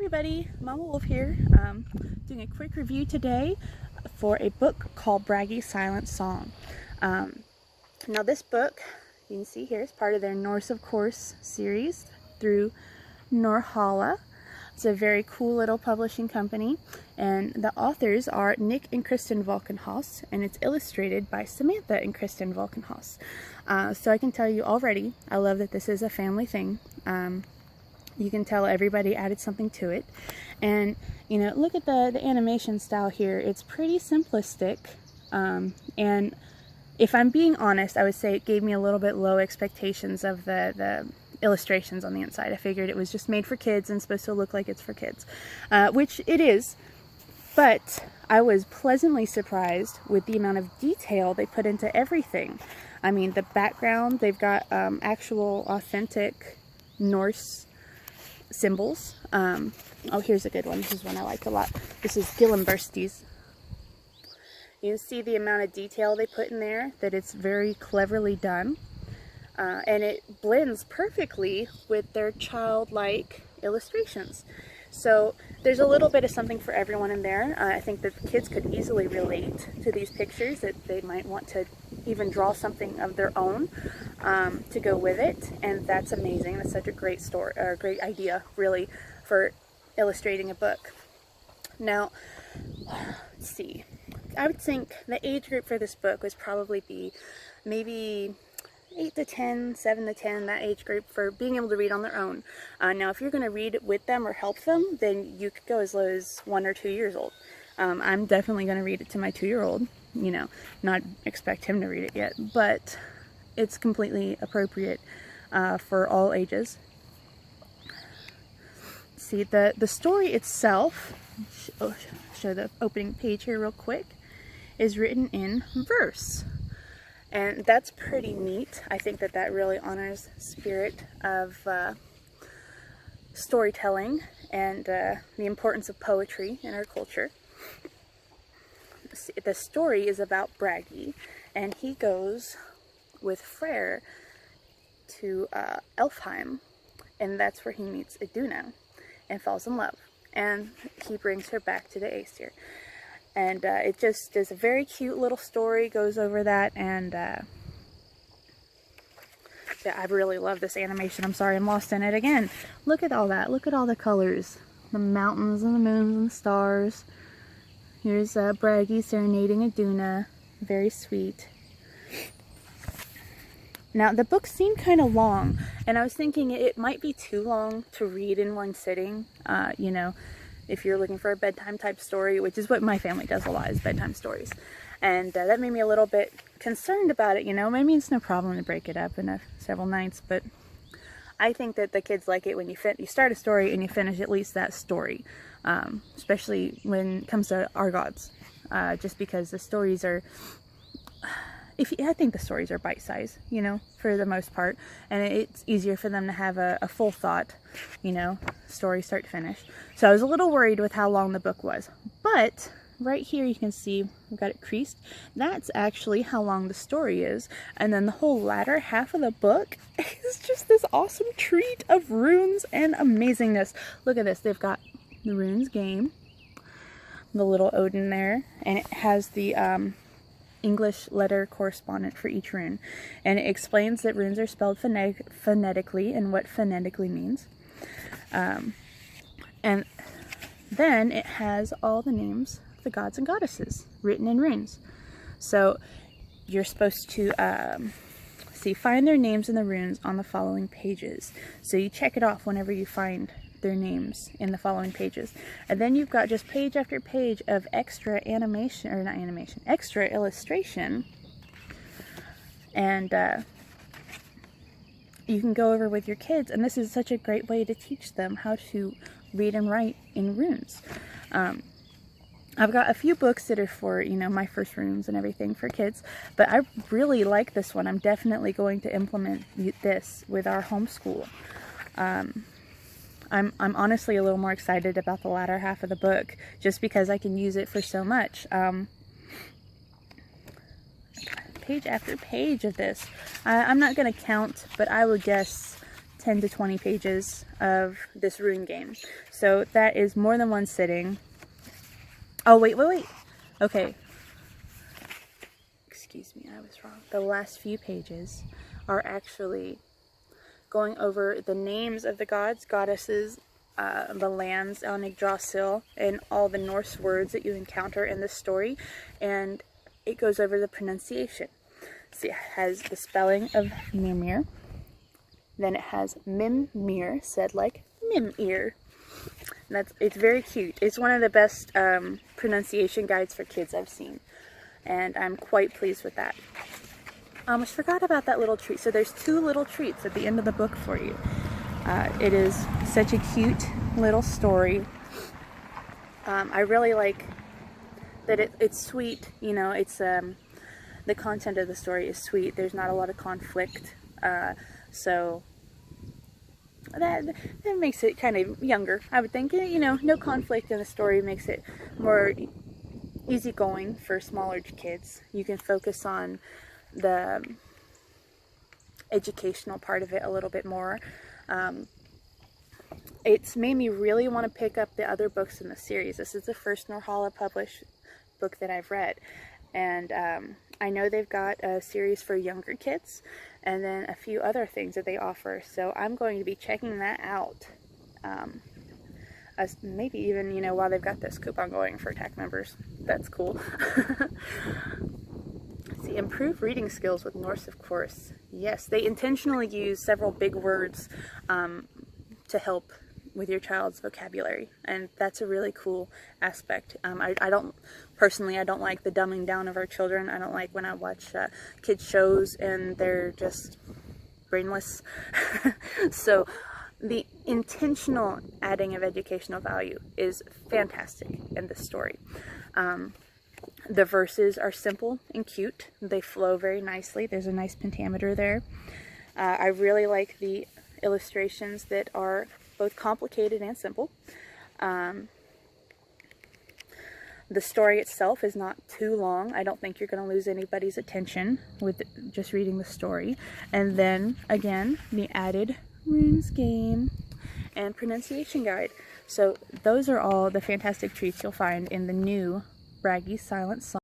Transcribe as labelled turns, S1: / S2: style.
S1: everybody, MommaWolf here, doing a quick review today for a book called Bragi Silent Song. Now this book, you can see here, is part of their Norse of Course series through Norhala. It's a very cool little publishing company, and the authors are Nick and Kristen Valkenhaus, and it's illustrated by Samantha and Kristen Valkenhaus. So I can tell you already, I love that this is a family thing. You can tell everybody added something to it. And, you know, look at the animation style here. It's pretty simplistic. And if I'm being honest, I would say it gave me a little bit low expectations of the illustrations on the inside. I figured it was just made for kids and supposed to look like it's for kids, which it is. But I was pleasantly surprised with the amount of detail they put into everything. I mean, the background, they've got actual authentic Norse symbols. Oh, here's a good one. This is one I liked a lot. This is Gillenbursties. You can see the amount of detail they put in there, that it's very cleverly done. And it blends perfectly with their childlike illustrations. So there's a little bit of something for everyone in there. I think that the kids could easily relate to these pictures, that they might want to even draw something of their own to go with it, and that's amazing. That's such a great story, or a great idea, really, for illustrating a book. Now, let's see. I would think the age group for this book would probably be maybe 8 to 10, 7 to 10, that age group, for being able to read on their own. Now, if you're going to read with them or help them, then you could go as low as 1 or 2 years old. I'm definitely going to read it to my 2-year-old, you know, not expect him to read it yet, but it's completely appropriate for all ages. See, the story itself, show the opening page here real quick, is written in verse. And that's pretty neat. I think that that really honors the spirit of storytelling and the importance of poetry in our culture. The story is about Bragi, and he goes with Freyr to Elfheim, and that's where he meets Iduna and falls in love, and he brings her back to the Aesir. And it just is a very cute little story, goes over that, and yeah, I really love this animation. I'm sorry I'm lost in it again. Look at all that. Look at all the colors. The mountains and the moons and the stars. Here's Bragi serenading Iduna. Very sweet. Now, the book seemed kind of long, and I was thinking it might be too long to read in one sitting, you know, if you're looking for a bedtime type story, which is what my family does a lot, is bedtime stories. And that made me a little bit concerned about it, you know. Maybe it's no problem to break it up in several nights, but I think that the kids like it when you start a story and you finish at least that story, especially when it comes to our gods, just because the stories are, I think the stories are bite-sized, you know, for the most part, and it's easier for them to have a full thought, you know, story start to finish. So I was a little worried with how long the book was, but right here you can see we've got it creased. That's actually how long the story is, and then the whole latter half of the book is just this awesome treat of runes and amazingness. Look at this. They've got the runes game, the little Odin there, and it has the English letter correspondent for each rune, and it explains that runes are spelled phonetically and what phonetically means, and then it has all the names of the gods and goddesses written in runes. So you're supposed to find their names in the runes on the following pages. So you check it off whenever you find their names in the following pages, and then you've got just page after page of extra animation, or not animation, extra illustration, and you can go over with your kids, and this is such a great way to teach them how to read and write in runes. I've got a few books that are for, you know, my first runes and everything for kids, but I really like this one. I'm definitely going to implement this with our homeschool. I'm honestly a little more excited about the latter half of the book, just because I can use it for so much. Page after page of this. I'm not going to count, but I would guess 10 to 20 pages of this rune game. So that is more than one sitting. Oh, wait. Okay. Excuse me, I was wrong. The last few pages are actually going over the names of the gods, goddesses, the lands on Yggdrasil, and all the Norse words that you encounter in this story, and it goes over the pronunciation. See, it has the spelling of Mimir, then it has Mimir, said like Mimir. It's very cute. It's one of the best pronunciation guides for kids I've seen, and I'm quite pleased with that. I forgot about that little treat. So there's 2 little treats at the end of the book for you. It is such a cute little story. I really like that it's sweet. You know, it's the content of the story is sweet. There's not a lot of conflict, so that makes it kind of younger, I would think. You know, no conflict in the story makes it more easygoing for smaller kids. You can focus on the educational part of it a little bit more. It's made me really want to pick up the other books in the series. This is the first Norhala published book that I've read, and I know they've got a series for younger kids and then a few other things that they offer, so I'm going to be checking that out. Maybe even, you know, while they've got this coupon going for TAC members. That's cool. See, improve reading skills with Norse, of course. Yes, they intentionally use several big words to help with your child's vocabulary, and that's a really cool aspect. I don't like the dumbing down of our children. I don't like when I watch kids shows and they're just brainless. So the intentional adding of educational value is fantastic in this story. The verses are simple and cute. They flow very nicely. There's a nice pentameter there. I really like the illustrations that are both complicated and simple. The story itself is not too long. I don't think you're going to lose anybody's attention with just reading the story. And then, again, the added runes game and pronunciation guide. So those are all the fantastic treats you'll find in the new Bragi Silent Song.